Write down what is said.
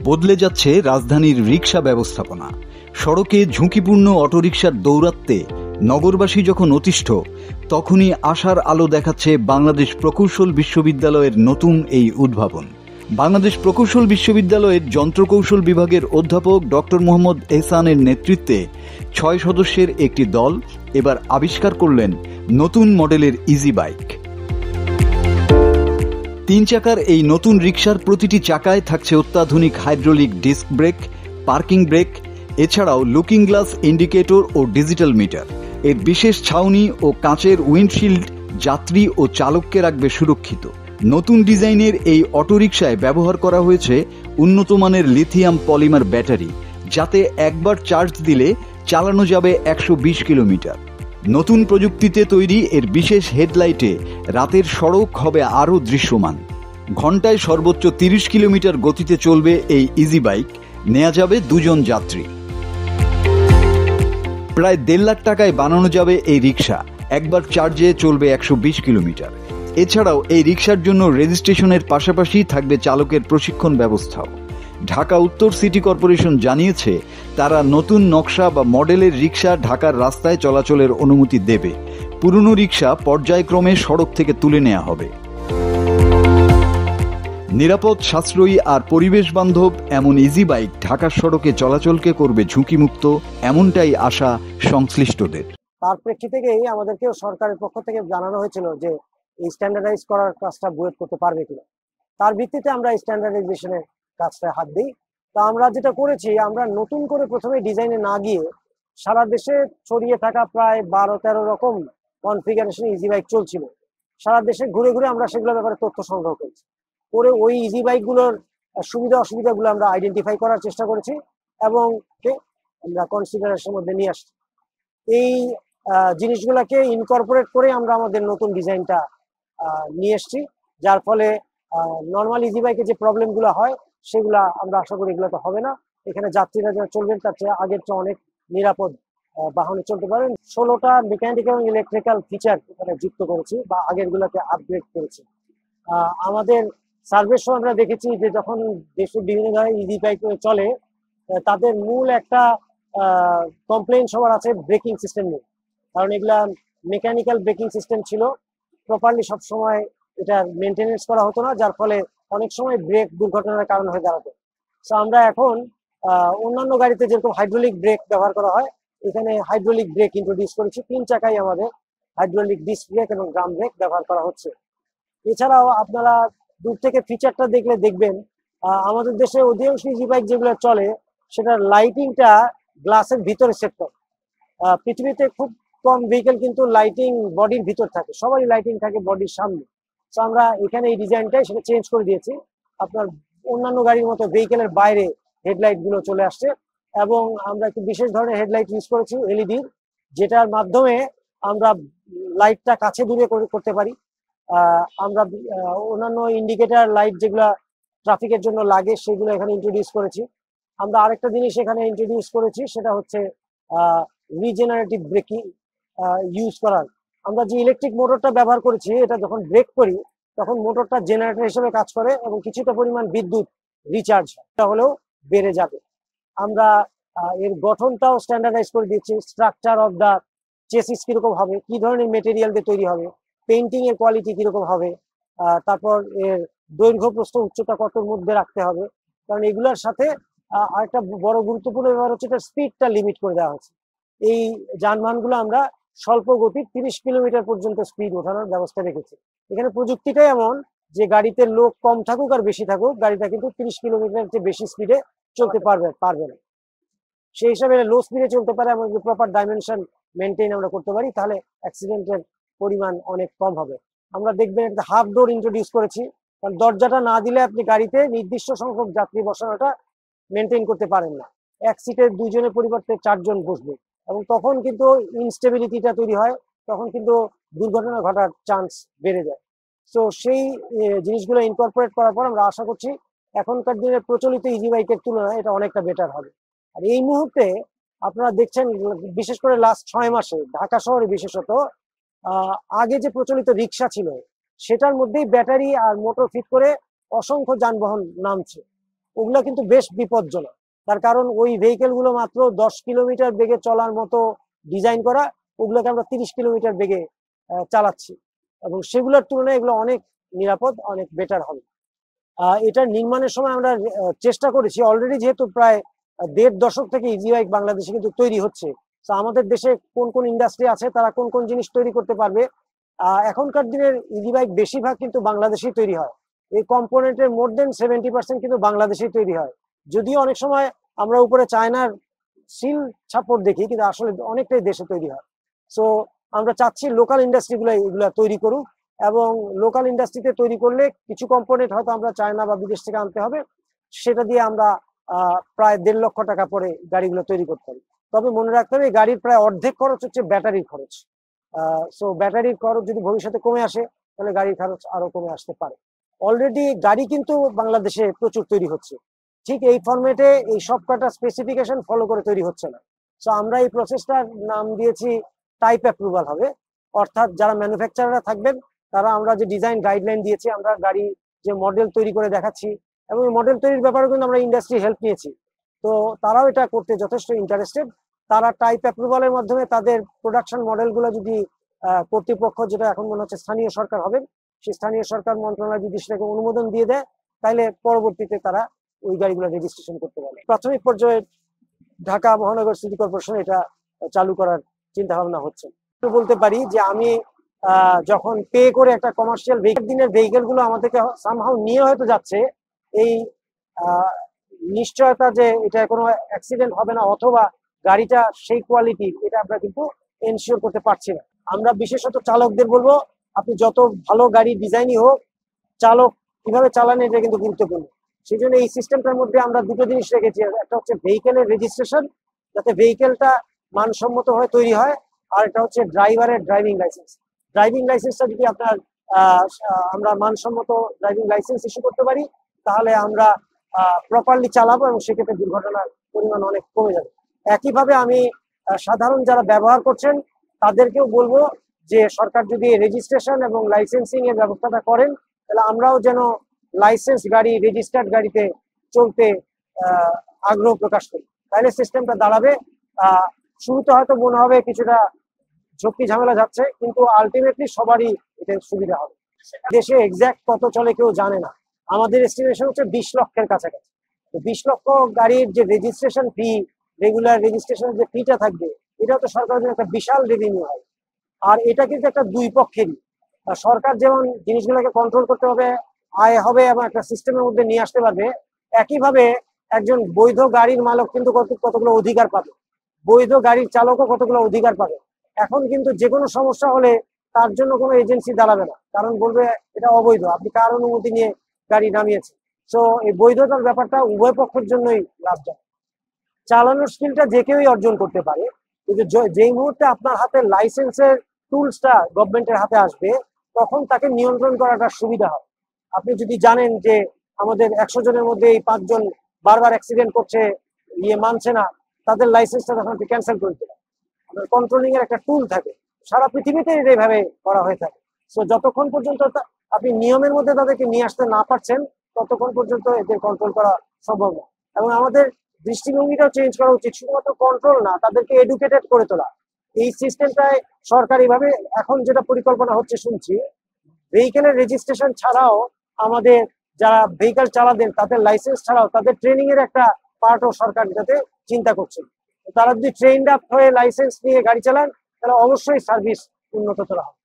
বদলে যাচ্ছে রাজধানীর রিকশা ব্যবস্থাপনা। সড়কে ঝুঁকিপূর্ণ অটোরিকশার দৌরাত্ম্যে নগরবাসী যখন অতিষ্ঠ, তখনই আশার আলো দেখাচ্ছে বাংলাদেশ প্রকৌশল বিশ্ববিদ্যালয়ের নতুন এই উদ্ভাবন। বাংলাদেশ প্রকৌশল বিশ্ববিদ্যালয়ের যন্ত্রকৌশল বিভাগের অধ্যাপক ডক্টর মোহাম্মদ এহসানের নেতৃত্বে 6 সদস্যের একটি দল এবার আবিষ্কার করলেন নতুন মডেলের ইজি বাইক। 3 চাকার এই নতুন রিকশার প্রতিটি চাকায় থাকছে অত্যাধুনিক hydraulic disc brake, parking break, এছাড়াও লুকিং গ্লাস, ইন্ডিকেটর ও ডিজিটাল মিটার। এর বিশেষ ছাউনি ও কাঁচের উইন্ডশিল্ড যাত্রী ও চালককে রাখবে সুরক্ষিত। নতুন ডিজাইনের এই অটোরিকশায় ব্যবহার করা হয়েছে উন্নত মানের লিথিয়াম পলিমার ব্যাটারি, যাতে একবার চার্জ দিলে চালানো যাবে 120 কিলোমিটার। নতুন প্রযুক্তিতে তৈরি এর বিশেষ হেডলাইটে রাতের সড়ক হবে আরও দৃশ্যমান। ঘন্টায় সর্বোচ্চ 30 কিলোমিটার গতিতে চলবে এই ইজি বাইক, নেওয়া যাবে 2 জন যাত্রী। প্রায় 1.5 লাখ টাকায় বানানো যাবে এই রিকশা, একবার চার্জে চলবে 120 কিলোমিটার। এছাড়াও এই রিকশার জন্য রেজিস্ট্রেশনের পাশাপাশি থাকবে চালকের প্রশিক্ষণ ব্যবস্থাও। ঢাকা উত্তর সিটি কর্পোরেশন জানিয়েছে তারা নতুন নকশা বা মডেলের রিকশা ঢাকার রাস্তায় চলাচলের অনুমতি দেবে। পুরনো রিকশা পর্যায়ক্রমে সড়ক থেকে তুলে নেওয়া হবে। নিরাপদ, সাশ্রয়ী আর পরিবেশ বান্ধব এমন ইজি বাইক ঢাকার সড়কে চলাচলকে করবে ঝুঁকিমুক্ত, এমনটাই আশা সংশ্লিষ্টদের। তার প্রেক্ষিতে আমাদেরকেও সরকারের পক্ষ থেকে জানানো হয়েছিল যে এই স্ট্যান্ডার্ডাইজ করার কাজটা বুয়েট করতে পারবে কিনা। তার ভিত্তিতে আমরা স্ট্যান্ডার্ডাইজেশনের কাজটা হাত দিই। তা আমরা যেটা করেছি, আমরা নতুন করে প্রথমে ডিজাইনে না গিয়ে সারা দেশে ছড়িয়ে থাকা প্রায় 12-13 রকম কনফিগারেশন ইজি বাইক চলছিল, সারা দেশে ঘুরে ঘুরে আমরা সেগুলোর ব্যাপারে তথ্য সংগ্রহ করেছি, করে ওই ইজি বাইকগুলোর সুবিধা অসুবিধাগুলো আমরা আইডেন্টিফাই করার চেষ্টা করেছি এবং আমরা কনসিডারেশনের মধ্যে নিয়ে আসছি। এই জিনিসগুলোকে ইনকর্পোরেট করে আমরা আমাদের নতুন ডিজাইনটা নিয়ে এসছি, যার ফলে নর্মাল ইজি বাইকে যে প্রবলেমগুলো হয় সেগুলা আমরা আশা করি এগুলো তো হবে না। এখানে যাত্রীরা যারা চলবেন তার চেয়ে আগের চেয়ে অনেক নিরাপদ বাহনে চলতে পারেন। 16টা মেকানিক্যাল এবং ইলেকট্রিক্যাল ফিচার এখানে যুক্ত করেছি বা আগের গুলোকে আপগ্রেড করেছি। আমাদের সার্ভে শো আমরা দেখেছি যে যখন দেশের বিভিন্ন জায়গায় ইজি বাইক চলে, তাদের মূল একটা কমপ্লেইন সবার আছে ব্রেকিং সিস্টেম নিয়ে। কারণ এগুলা মেকানিক্যাল ব্রেকিং সিস্টেম ছিল, প্রপারলি সবসময় এটা মেনটেনেন্স করা হতো না, যার ফলে অনেক সময় ব্রেক দুর্ঘটনার কারণ হয়ে দাঁড়াতো। সো আমরা এখন অন্যান্য গাড়িতে যেরকম হাইড্রোলিক ব্রেক ব্যবহার করা হয়, এখানে হাইড্রোলিক ব্রেক ইন্ট্রোডিউস করেছি। 3 চাকায় আমাদের হাইড্রোলিক ডিস্ক ব্রেক এবং ড্রাম ব্রেক ব্যবহার করা হচ্ছে। এছাড়াও আপনারা দূর থেকে ফিচারটা দেখলে দেখবেন আমাদের দেশে অধিকাংশ ইজি বাইক যেগুলো চলে সেটার লাইটিংটা গ্লাসের ভিতরে সেট করে। পৃথিবীতে খুব কম ভেহিকেল কিন্তু লাইটিং বডির ভিতর থাকে, সবারই লাইটিং থাকে বডির সামনে। তো আমরা এখানে এই ডিজাইনটাই সেটা চেঞ্জ করে দিয়েছি। আপনার অন্যান্য গাড়ির মতো ভেহিকেলের বাইরে হেডলাইট গুলো চলে আসছে এবং আমরা একটি বিশেষ ধরনের হেডলাইট ইউজ করেছি এলইডির, যেটার মাধ্যমে আমরা লাইটটা কাছে দূরে করতে পারি। আমরা অন্যান্য ইন্ডিকেটর লাইট যেগুলা ট্রাফিকের জন্য লাগে সেগুলো এখানে ইন্ট্রোডিউস করেছি। আমরা আরেকটা জিনিস এখানে ইন্ট্রোডিউস করেছি, সেটা হচ্ছে রিজেনারেটিভ ব্রেকিং ইউজ করার। আমরা যে ইলেকট্রিক মোটরটা ব্যবহার করেছি, এটা যখন ব্রেক করি তখন মোটরটা জেনারেটর হিসেবে কাজ করে এবং কিছুটা পরিমাণ বিদ্যুৎ রিচার্জ হলেও বেড়ে যাবে। আমরা এর গঠনটাও স্ট্যান্ডার্ডাইজ করে দিয়েছি। স্ট্রাকচার অফ দা চেসিস কিরকম হবে, কি ধরনের মেটেরিয়াল দিয়ে তৈরি হবে, পেইন্টিং এর কোয়ালিটি কিরকম হবে, তারপর এর দৈর্ঘ্য প্রস্থ উচ্চতা কতর মধ্যে রাখতে হবে। কারণ এগুলোর সাথে আরেকটা বড় গুরুত্বপূর্ণ ব্যাপার হচ্ছে এটা স্পিডটা লিমিট করে দেওয়া হচ্ছে। এই যানবাহনগুলো আমরা স্বল্প গতি 30 কিলোমিটার পর্যন্ত স্পিড ওঠানোর ব্যবস্থা রেখেছি। এখানে প্রযুক্তিটাই এমন যে গাড়িতে লোক কম থাকুক আর বেশি থাকুক, গাড়িটা কিন্তু 30 কিলোমিটার চেয়ে বেশি স্পিডে চলতে পারবে না। সেই হিসাবে লো স্পিডে চলতে পারে এবং প্রপার ডাইমেনশন মেনটেন আমরা করতে পারি, তাহলে অ্যাক্সিডেন্টের পরিমাণ অনেক কম হবে। আমরা দেখবেন একটা হাফ ডোর ইন্ট্রোডিউস করেছি, কারণ দরজাটা না দিলে আপনি গাড়িতে নির্দিষ্ট সংখ্যক যাত্রী বসানোটা মেনটেন করতে পারেন না। এক সিটে 2 জনের পরিবর্তে 4 জন বসবে এবং তখন কিন্তু ইনস্টেবিলিটিটা তৈরি হয়, তখন কিন্তু দুর্ঘটনা ঘটার চান্স বেড়ে যায়। তো সেই জিনিসগুলো ইনকর্পোরেট করার পর আমরা আশা করছি এখনকার দিনের প্রচলিত ইজি বাইকের তুলনায় এটা অনেকটা বেটার হবে। আর এই মুহূর্তে আপনারা দেখছেন, বিশেষ করে লাস্ট 6 মাসে ঢাকা শহরে বিশেষত আগে যে প্রচলিত রিক্সা ছিল সেটার মধ্যেই ব্যাটারি আর মোটর ফিট করে অসংখ্য যানবাহন নামছে, ওগুলা কিন্তু বেশ বিপজ্জনক। তার কারণ ওই ভেহিকেল গুলো মাত্র 10 কিলোমিটার বেগে চলার মতো ডিজাইন করা, ওগুলোকে আমরা 30 কিলোমিটার বেগে চালাচ্ছি, এবং সেগুলোর তুলনায় এগুলো অনেক নিরাপদ, অনেক বেটার হবে। এটার নির্মাণের সময় আমরা চেষ্টা করেছি, অলরেডি যেহেতু প্রায় 1.5 দশক থেকে ইজি বাইক বাংলাদেশে কিন্তু তৈরি হচ্ছে, তো আমাদের দেশে কোন কোন ইন্ডাস্ট্রি আছে, তারা কোন কোন জিনিস তৈরি করতে পারবে। এখনকার দিনের ইজি বাইক বেশিরভাগ কিন্তু বাংলাদেশেই তৈরি হয়, এই কম্পোনেন্টের মোর দেন 70% কিন্তু বাংলাদেশেই তৈরি হয়। যদিও অনেক সময় আমরা উপরে চায়নার সিল ছাপড় দেখি, কিন্তু আসলে অনেকটাই দেশে তৈরি হয়। সো আমরা চাচ্ছি লোকাল ইন্ডাস্ট্রিগুলো এগুলা তৈরি করুক, এবং লোকাল ইন্ডাস্ট্রিতে তৈরি করলে কিছু কম্পোনেন্ট হয়তো আমরা চায়না বা বিদেশ থেকে আনতে হবে, সেটা দিয়ে আমরা প্রায় 1.5 লক্ষ টাকা পরে গাড়িগুলো তৈরি করতে পারি। তবে মনে রাখতে হবে গাড়ির প্রায় অর্ধেক খরচ হচ্ছে ব্যাটারির খরচ। সো ব্যাটারির খরচ যদি ভবিষ্যতে কমে আসে, তাহলে গাড়ির খরচ আরো কমে আসতে পারে। অলরেডি গাড়ি কিন্তু বাংলাদেশে প্রচুর তৈরি হচ্ছে, ঠিক এই ফরম্যাটে এই সব কটা স্পেসিফিকেশন ফলো করে তৈরি হচ্ছে না। সো আমরা এই প্রসেসটার নাম দিয়েছি টাইপ অ্যাপ্রুভাল হবে, অর্থাৎ যারা ম্যানুফ্যাকচারাররা থাকবেন তারা, আমরা যে ডিজাইন গাইডলাইন দিয়েছি, আমরা গাড়ি যে মডেল তৈরি করে দেখাচ্ছি, এবং মডেল তৈরির ব্যাপারে কিন্তু আমরা ইন্ডাস্ট্রি হেল্প নিয়েছি, তো তারাও এটা করতে যথেষ্ট ইন্টারেস্টেড। তারা টাইপ অ্যাপ্রুভালের মাধ্যমে তাদের প্রোডাকশন মডেলগুলো যদি কর্তৃপক্ষ, যেটা এখন মনে হচ্ছে স্থানীয় সরকার হবেন, সেই স্থানীয় সরকার মন্ত্রণালয় যদি সেটাকে অনুমোদন দিয়ে দেয়, তাহলে পরবর্তীতে তারা ওই গাড়িগুলো রেজিস্ট্রেশন করতে পারবে। প্রাথমিক পর্যায়ে ঢাকা মহানগর সিটি কর্পোরেশন এটা চালু করার চিন্তা ভাবনা হচ্ছে। বলতে পারি যে আমি যখন পে করে একটা কমার্শিয়াল ভেহিকেল, দিনের ভেহিকেল গুলো আমাদেরকে সামহাউ নিয়ে হয়তো যাচ্ছে, এই নিশ্চয়তা যে এটা কোনো অ্যাক্সিডেন্ট হবে না অথবা গাড়িটা সেই কোয়ালিটির, এটা আমরা কিন্তু এনশিওর করতে পারছি না। আমরা বিশেষত চালকদের বলবো, আপনি যত ভালো গাড়ি ডিজাইনই হোক, চালক কিভাবে চালান এটা কিন্তু গুরুত্বপূর্ণ। সেই জন্য এই সিস্টেমটার মধ্যে আমরা দুটো জিনিস রেখেছি, একটা হচ্ছে ভেহিকেলের রেজিস্ট্রেশন, যাতে ভেহিকেলটা মানসম্মত হয়ে তৈরি হয়, আর এটা হচ্ছে ড্রাইভারের ড্রাইভিং লাইসেন্স। ড্রাইভিং লাইসেন্সটা যদি আপনার আমরা মানসম্মত ড্রাইভিং লাইসেন্স ইস্যু করতে পারি, তাহলে আমরা প্রপারলি চালাবো, এবং সেক্ষেত্রে দুর্ঘটনার পরিমাণ অনেক কমে যাবে। একইভাবে আমি সাধারণ যারা ব্যবহার করছেন তাদেরকেও বলবো যে সরকার যদি রেজিস্ট্রেশন এবং লাইসেন্সিং এর ব্যবস্থাটা করেন, তাহলে আমরাও যেন লাইসেন্স গাড়ি, রেজিস্টার্ড গাড়িতে চলতে আগ্রহ প্রকাশ করি, তাহলে সিস্টেমটা দাঁড়াবে। শুরুতে হয়তো মনে হবে কিছুটা ঝক্কি ঝামেলা যাচ্ছে, কিন্তু আলটিমেটলি সবারই এটা সুবিধা হবে। দেশে এক্সাক্ট কত চলে কেউ জানে না, আমাদের এস্টিমেশন হচ্ছে 20 লক্ষের কাছাকাছি। তো 20 লক্ষ গাড়ির যে রেজিস্ট্রেশন ফি, রেগুলার রেজিস্ট্রেশনের যে ফিটা থাকবে, এটা তো সরকারের জন্য একটা বিশাল রেভিনিউ হয়। আর এটা কিন্তু একটা দুই পক্ষেরই, সরকার যেমন জিনিসগুলোকে কন্ট্রোল করতে হবে, আয় হবে এবং একটা সিস্টেমের মধ্যে নিয়ে আসতে পারবে, একইভাবে একজন বৈধ গাড়ির মালিক কিন্তু কতগুলো অধিকার পাবে, বৈধ গাড়ির চালকও কতগুলো অধিকার পাবে। এখন কিন্তু যে কোনো সমস্যা হলে তার জন্য কোনো এজেন্সি দাঁড়াবে না, কারণ বলবে এটা অবৈধ, আপনি কার অনুমতি নিয়ে গাড়ি নামিয়েছেন। সো এই বৈধতার ব্যাপারটা উভয় পক্ষের জন্যই লাভজনক। চালানোর স্কিলটা যে কেউই অর্জন করতে পারে, কিন্তু যেই মুহূর্তে আপনার হাতে লাইসেন্সের টুলসটা গভর্নমেন্টের হাতে আসবে, তখন তাকে নিয়ন্ত্রণ করাটা সুবিধা হবে। আপনি যদি জানেন যে আমাদের 100 জনের মধ্যে এই 5 জন বারবার অ্যাক্সিডেন্ট করছে, মানছে না, তাদের লাইসেন্সটা তখন আপনি ক্যান্সেল করে দিলেন। কন্ট্রোলিং এর একটা টুল থাকে, সারা পৃথিবীতে এইভাবে করা হয়ে থাকে। সো যতক্ষণ পর্যন্ত আপনি নিয়মের মধ্যে তাদেরকে নিয়ে আসতে না পারছেন, ততক্ষণ পর্যন্ত এদের কন্ট্রোল করা সম্ভব না। এবং আমাদের দৃষ্টিভঙ্গিটাও চেঞ্জ করা উচিত, শুধুমাত্র কন্ট্রোল না, তাদেরকে এডুকেটেড করে তোলা। এই সিস্টেমটায় সরকারিভাবে এখন যেটা পরিকল্পনা হচ্ছে শুনছি, ভেহিকেলের রেজিস্ট্রেশন ছাড়াও আমাদের যারা ভেহিকেল চালাতেন তাদের লাইসেন্স ছাড়াও তাদের ট্রেনিং এর একটা পার্টও সরকার যাতে চিন্তা করছে। তারা যদি ট্রেন্ড আপ হয়ে লাইসেন্স নিয়ে গাড়ি চালান, তাহলে অবশ্যই সার্ভিস উন্নত করা হবে।